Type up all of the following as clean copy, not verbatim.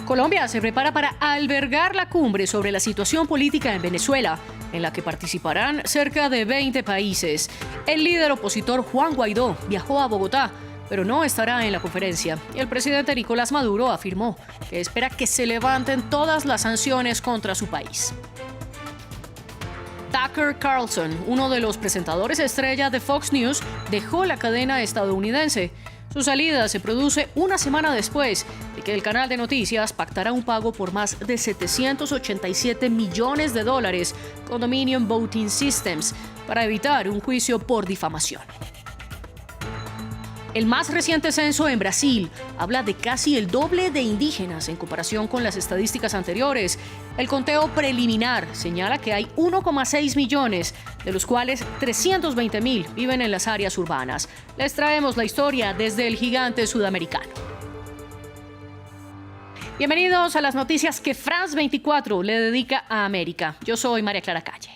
Colombia se prepara para albergar la cumbre sobre la situación política en Venezuela, en la que participarán cerca de 20 países. El líder opositor Juan Guaidó viajó a Bogotá, pero no estará en la conferencia. Y el presidente Nicolás Maduro afirmó que espera que se levanten todas las sanciones contra su país. Tucker Carlson, uno de los presentadores estrella de Fox News, dejó la cadena estadounidense. Su salida se produce una semana después de que el canal de noticias pactara un pago por más de $787 millones con Dominion Voting Systems para evitar un juicio por difamación. El más reciente censo en Brasil habla de casi el doble de indígenas en comparación con las estadísticas anteriores. El conteo preliminar señala que hay 1,6 millones, de los cuales 320.000 viven en las áreas urbanas. Les traemos la historia desde el gigante sudamericano. Bienvenidos a las noticias que France 24 le dedica a América. Yo soy María Clara Calle.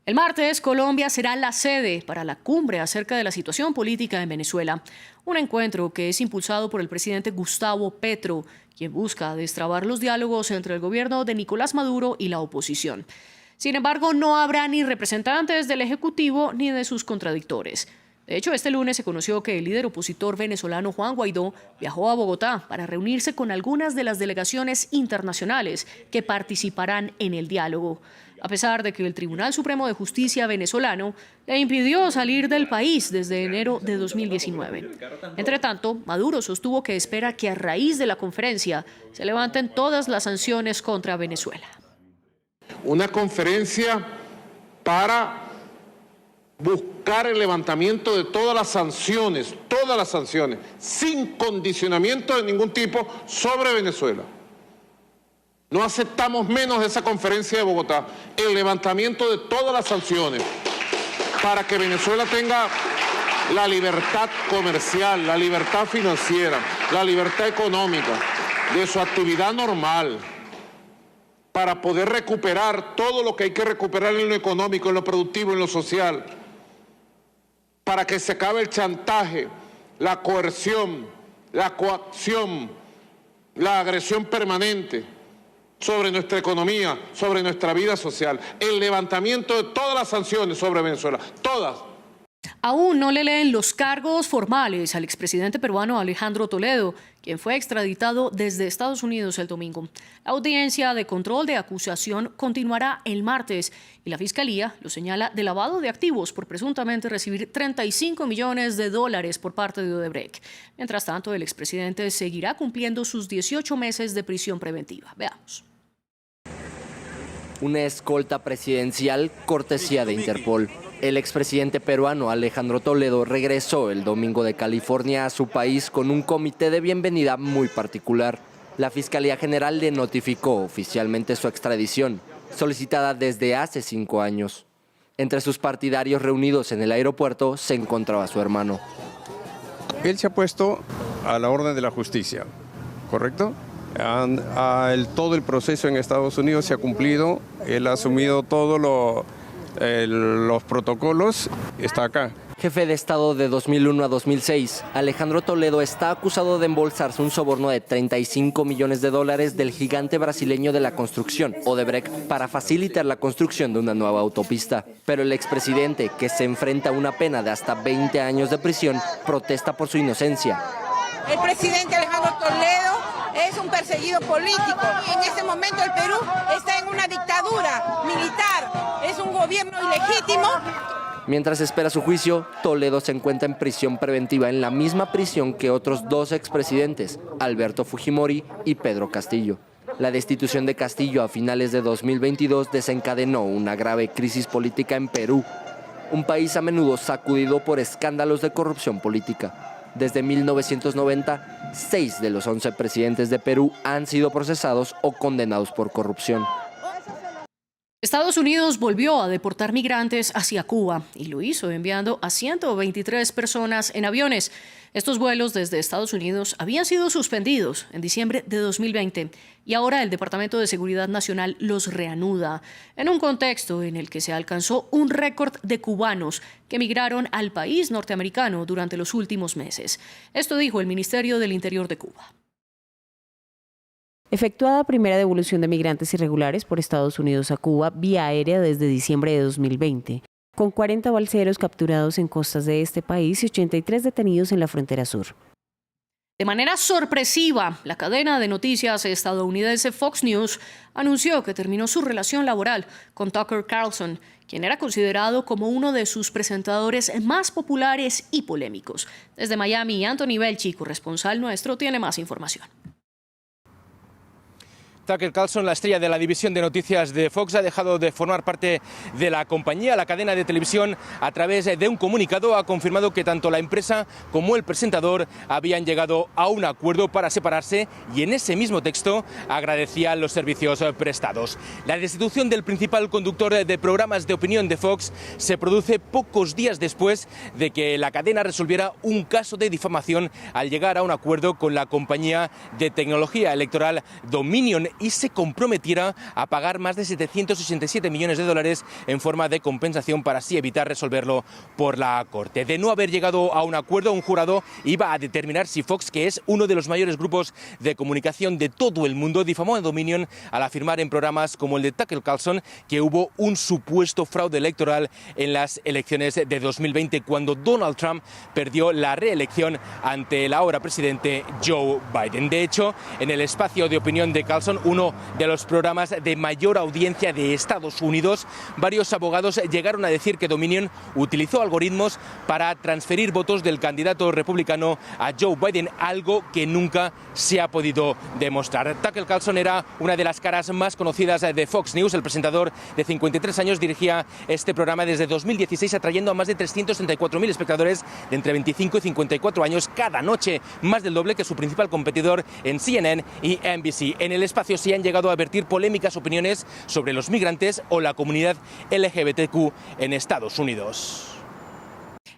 El martes, Colombia será la sede para la cumbre acerca de la situación política en Venezuela, un encuentro que es impulsado por el presidente Gustavo Petro, quien busca destrabar los diálogos entre el gobierno de Nicolás Maduro y la oposición. Sin embargo, no habrá ni representantes del Ejecutivo ni de sus contradictores. De hecho, este lunes se conoció que el líder opositor venezolano Juan Guaidó viajó a Bogotá para reunirse con algunas de las delegaciones internacionales que participarán en el diálogo, a pesar de que el Tribunal Supremo de Justicia venezolano le impidió salir del país desde enero de 2019. Entre tanto, Maduro sostuvo que espera que a raíz de la conferencia se levanten todas las sanciones contra Venezuela. Una conferencia para buscar el levantamiento de todas las sanciones, sin condicionamiento de ningún tipo sobre Venezuela. No aceptamos menos de esa conferencia de Bogotá, el levantamiento de todas las sanciones para que Venezuela tenga la libertad comercial, la libertad financiera, la libertad económica de su actividad normal, para poder recuperar todo lo que hay que recuperar en lo económico, en lo productivo, en lo social, para que se acabe el chantaje, la coerción, la coacción, la agresión permanente sobre nuestra economía, sobre nuestra vida social, el levantamiento de todas las sanciones sobre Venezuela, todas. Aún no le leen los cargos formales al expresidente peruano Alejandro Toledo, quien fue extraditado desde Estados Unidos el domingo. La audiencia de control de acusación continuará el martes y la Fiscalía lo señala de lavado de activos por presuntamente recibir $35 millones por parte de Odebrecht. Mientras tanto, el expresidente seguirá cumpliendo sus 18 meses de prisión preventiva. Veamos. Una escolta presidencial cortesía de Interpol. El expresidente peruano Alejandro Toledo regresó el domingo de California a su país con un comité de bienvenida muy particular. La Fiscalía General le notificó oficialmente su extradición, solicitada desde hace 5 años. Entre sus partidarios reunidos en el aeropuerto se encontraba su hermano. Él se ha puesto a la orden de la justicia, ¿correcto? Todo el proceso en Estados Unidos se ha cumplido, él ha asumido todos los protocolos, está acá. Jefe de Estado de 2001 a 2006, Alejandro Toledo está acusado de embolsarse un soborno de $35 millones del gigante brasileño de la construcción, Odebrecht, para facilitar la construcción de una nueva autopista. Pero el expresidente, que se enfrenta a una pena de hasta 20 años de prisión, protesta por su inocencia. El presidente Alejandro Toledo es un perseguido político. En este momento el Perú está en una dictadura militar, es un gobierno ilegítimo. Mientras espera su juicio, Toledo se encuentra en prisión preventiva en la misma prisión que otros 2 expresidentes, Alberto Fujimori y Pedro Castillo. La destitución de Castillo a finales de 2022 desencadenó una grave crisis política en Perú, un país a menudo sacudido por escándalos de corrupción política. Desde 1990, 6 de los 11 presidentes de Perú han sido procesados o condenados por corrupción. Estados Unidos volvió a deportar migrantes hacia Cuba y lo hizo enviando a 123 personas en aviones. Estos vuelos desde Estados Unidos habían sido suspendidos en diciembre de 2020 y ahora el Departamento de Seguridad Nacional los reanuda en un contexto en el que se alcanzó un récord de cubanos que migraron al país norteamericano durante los últimos meses. Esto dijo el Ministerio del Interior de Cuba. Efectuada primera devolución de migrantes irregulares por Estados Unidos a Cuba vía aérea desde diciembre de 2020, con 40 balseros capturados en costas de este país y 83 detenidos en la frontera sur. De manera sorpresiva, la cadena de noticias estadounidense Fox News anunció que terminó su relación laboral con Tucker Carlson, quien era considerado como uno de sus presentadores más populares y polémicos. Desde Miami, Anthony Belchi, corresponsal nuestro, tiene más información. Tucker Carlson, la estrella de la división de noticias de Fox, ha dejado de formar parte de la compañía. La cadena de televisión, a través de un comunicado, ha confirmado que tanto la empresa como el presentador habían llegado a un acuerdo para separarse y en ese mismo texto agradecía los servicios prestados. La destitución del principal conductor de programas de opinión de Fox se produce pocos días después de que la cadena resolviera un caso de difamación al llegar a un acuerdo con la compañía de tecnología electoral Dominion y se comprometiera a pagar más de 767 millones de dólares en forma de compensación para así evitar resolverlo por la Corte. De no haber llegado a un acuerdo, un jurado iba a determinar si Fox, que es uno de los mayores grupos de comunicación de todo el mundo, difamó a Dominion al afirmar en programas como el de Tucker Carlson que hubo un supuesto fraude electoral en las elecciones de 2020 cuando Donald Trump perdió la reelección ante el ahora presidente Joe Biden. De hecho, en el espacio de opinión de Carlson, uno de los programas de mayor audiencia de Estados Unidos, varios abogados llegaron a decir que Dominion utilizó algoritmos para transferir votos del candidato republicano a Joe Biden, algo que nunca se ha podido demostrar. Tucker Carlson era una de las caras más conocidas de Fox News. El presentador de 53 años dirigía este programa desde 2016, atrayendo a más de 334.000 espectadores de entre 25 y 54 años cada noche, más del doble que su principal competidor en CNN y NBC. En el espacio se han llegado a vertir polémicas opiniones sobre los migrantes o la comunidad LGBTQ en Estados Unidos.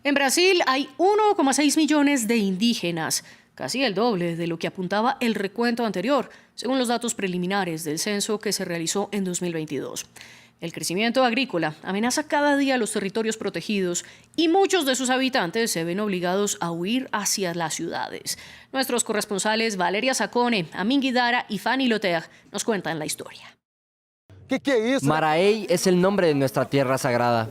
En Brasil hay 1,6 millones de indígenas, casi el doble de lo que apuntaba el recuento anterior, según los datos preliminares del censo que se realizó en 2022. El crecimiento agrícola amenaza cada día los territorios protegidos y muchos de sus habitantes se ven obligados a huir hacia las ciudades. Nuestros corresponsales Valeria Sacone, Amin Guidara y Fanny Loter nos cuentan la historia. Maraey es el nombre de nuestra tierra sagrada.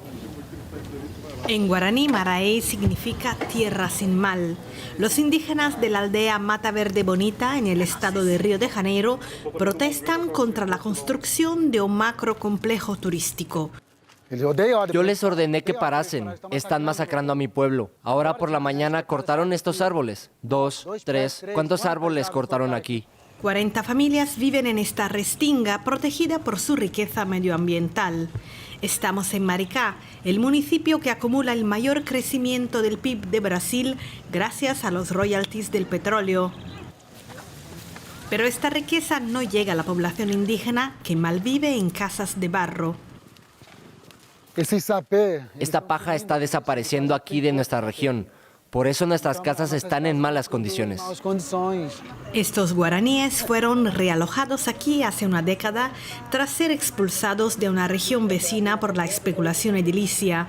En guaraní, Maraey significa tierra sin mal. Los indígenas de la aldea Mata Verde Bonita, en el estado de Río de Janeiro, protestan contra la construcción de un macrocomplejo turístico. Yo les ordené que parasen. Están masacrando a mi pueblo. Ahora por la mañana cortaron estos árboles. 2, 3. ¿Cuántos árboles cortaron aquí? 40 familias viven en esta restinga protegida por su riqueza medioambiental. Estamos en Maricá, el municipio que acumula el mayor crecimiento del PIB de Brasil gracias a los royalties del petróleo. Pero esta riqueza no llega a la población indígena que malvive en casas de barro. Esta paja está desapareciendo aquí de nuestra región. Por eso nuestras casas están en malas condiciones. Estos guaraníes fueron realojados aquí hace una década tras ser expulsados de una región vecina por la especulación edilicia.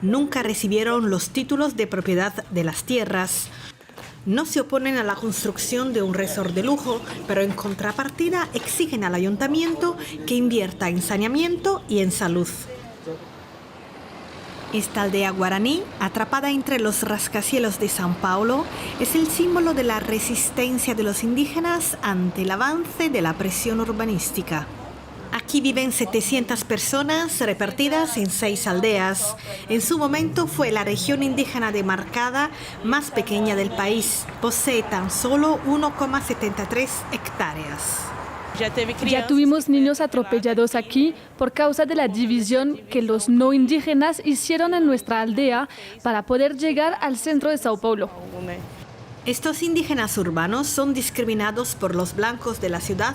Nunca recibieron los títulos de propiedad de las tierras. No se oponen a la construcción de un resort de lujo, pero en contrapartida exigen al ayuntamiento que invierta en saneamiento y en salud. Esta aldea guaraní, atrapada entre los rascacielos de São Paulo, es el símbolo de la resistencia de los indígenas ante el avance de la presión urbanística. Aquí viven 700 personas repartidas en 6 aldeas. En su momento fue la región indígena demarcada más pequeña del país. Posee tan solo 1,73 hectáreas. Ya tuvimos niños atropellados aquí por causa de la división que los no indígenas hicieron en nuestra aldea para poder llegar al centro de Sao Paulo. Estos indígenas urbanos son discriminados por los blancos de la ciudad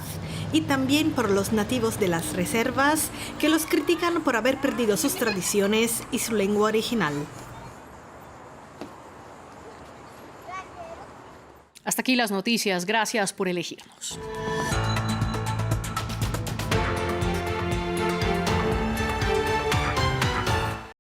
y también por los nativos de las reservas, que los critican por haber perdido sus tradiciones y su lengua original. Hasta aquí las noticias. Gracias por elegirnos.